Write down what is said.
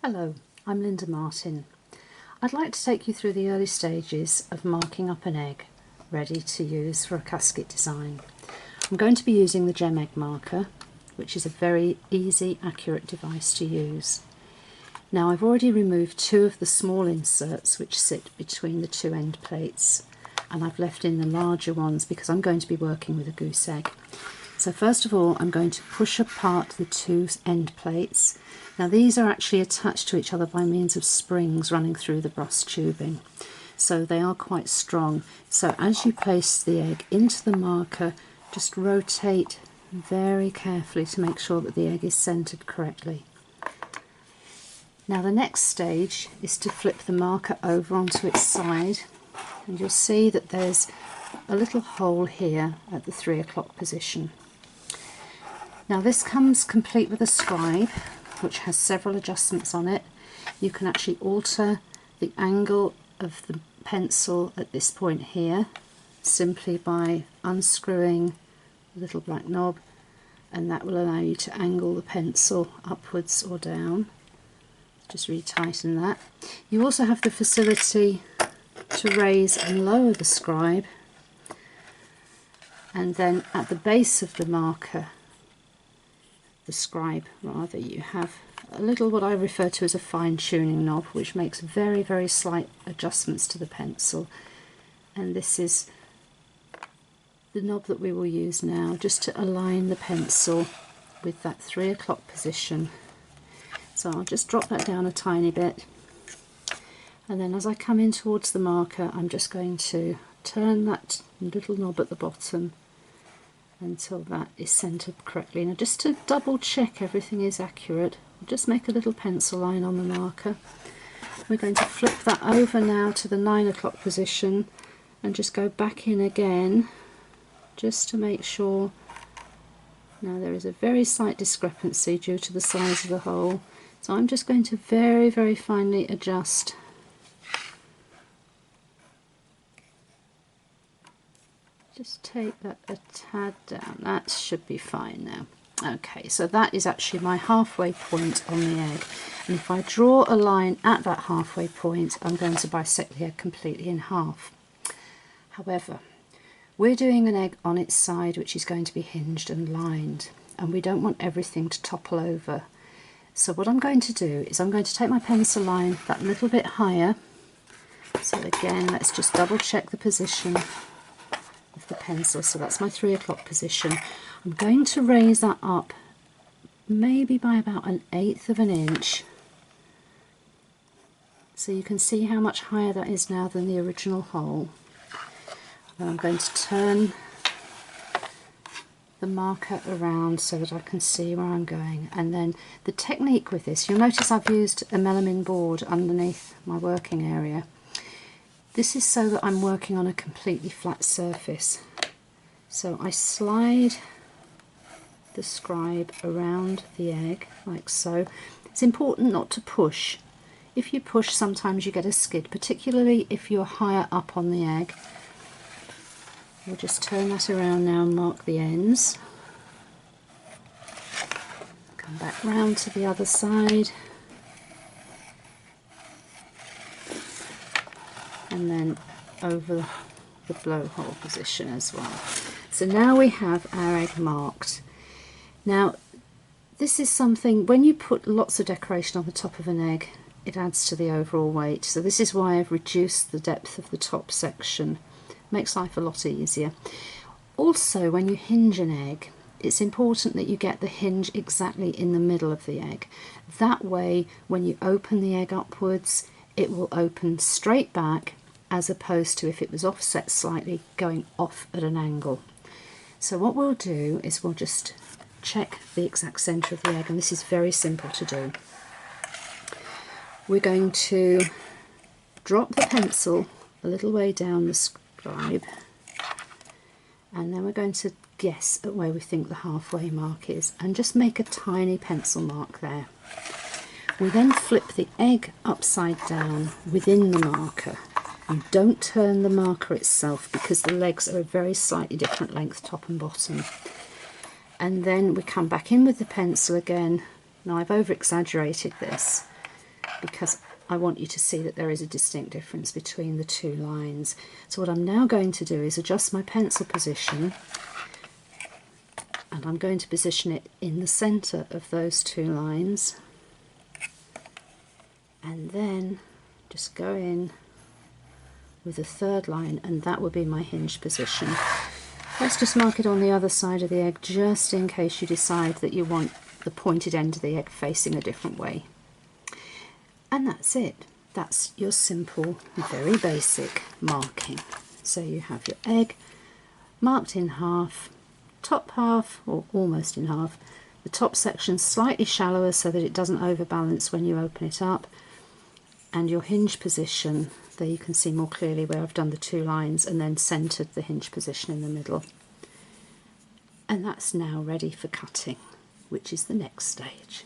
Hello, I'm Linda Martin. I'd like to take you through the early stages of marking up an egg ready to use for a casket design. I'm going to be using the gem egg marker, which is a very easy, accurate device to use. Now I've already removed two of the small inserts which sit between the two end plates, and I've left in the larger ones because I'm going to be working with a goose egg. So first of all, I'm going to push apart the two end plates. Now these are actually attached to each other by means of springs running through the brass tubing, so they are quite strong. So as you place the egg into the marker, just rotate very carefully to make sure that the egg is centered correctly. Now the next stage is to flip the marker over onto its side, and you'll see that there's a little hole here at the 3 o'clock position. Now this comes complete with a scribe, which has several adjustments on it. You can actually alter the angle of the pencil at this point here simply by unscrewing the little black knob, and that will allow you to angle the pencil upwards or down. Just retighten that. You also have the facility to raise and lower the scribe, and then at the base of the marker, the scribe rather, you have a little what I refer to as a fine-tuning knob, which makes very, very slight adjustments to the pencil. And this is the knob that we will use now, just to align the pencil with that 3 o'clock position. So I'll just drop that down a tiny bit, and then as I come in towards the marker, I'm just going to turn that little knob at the bottom until that is centered correctly. Now just to double check everything is accurate, I'll just make a little pencil line on the marker. We're going to flip that over now to the 9 o'clock position and just go back in again just to make sure. Now there is a very slight discrepancy due to the size of the hole, so I'm just going to very, very finely adjust. Just take that a tad down, that should be fine now. Okay, so that is actually my halfway point on the egg, and if I draw a line at that halfway point, I'm going to bisect the egg completely in half. However, we're doing an egg on its side which is going to be hinged and lined, and we don't want everything to topple over. So what I'm going to do is I'm going to take my pencil line that little bit higher. So again, let's just double check the position of the pencil. So that's my 3 o'clock position. I'm going to raise that up maybe by about 1/8 of an inch, so you can see how much higher that is now than the original hole. And I'm going to turn the marker around so that I can see where I'm going. And then the technique with this, you'll notice I've used a melamine board underneath my working area. This is so that I'm working on a completely flat surface. So I slide the scribe around the egg like so. It's important not to push. If you push, sometimes you get a skid, particularly if you're higher up on the egg. We'll just turn that around now and mark the ends. Come back round to the other side. And then over the blowhole position as well. So now we have our egg marked. Now this is something, when you put lots of decoration on the top of an egg, it adds to the overall weight. So this is why I've reduced the depth of the top section. Makes life a lot easier. Also, when you hinge an egg, it's important that you get the hinge exactly in the middle of the egg. That way, when you open the egg upwards, it will open straight back, as opposed to if it was offset slightly, going off at an angle. So what we'll do is we'll just check the exact centre of the egg, and this is very simple to do. We're going to drop the pencil a little way down the scribe, and then we're going to guess at where we think the halfway mark is and just make a tiny pencil mark there. We then flip the egg upside down within the marker. You don't turn the marker itself because the legs are a very slightly different length, top and bottom. And then we come back in with the pencil again. Now I've over exaggerated this, because I want you to see that there is a distinct difference between the two lines. So what I'm now going to do is adjust my pencil position, and I'm going to position it in the centre of those two lines, and then just go in with a third line, and that will be my hinge position. Let's just mark it on the other side of the egg, just in case you decide that you want the pointed end of the egg facing a different way. And that's it. That's your simple, very basic marking. So you have your egg marked in half, top half, or almost in half, the top section slightly shallower so that it doesn't overbalance when you open it up, and your hinge position, there you can see more clearly where I've done the two lines and then centred the hinge position in the middle. And that's now ready for cutting, which is the next stage.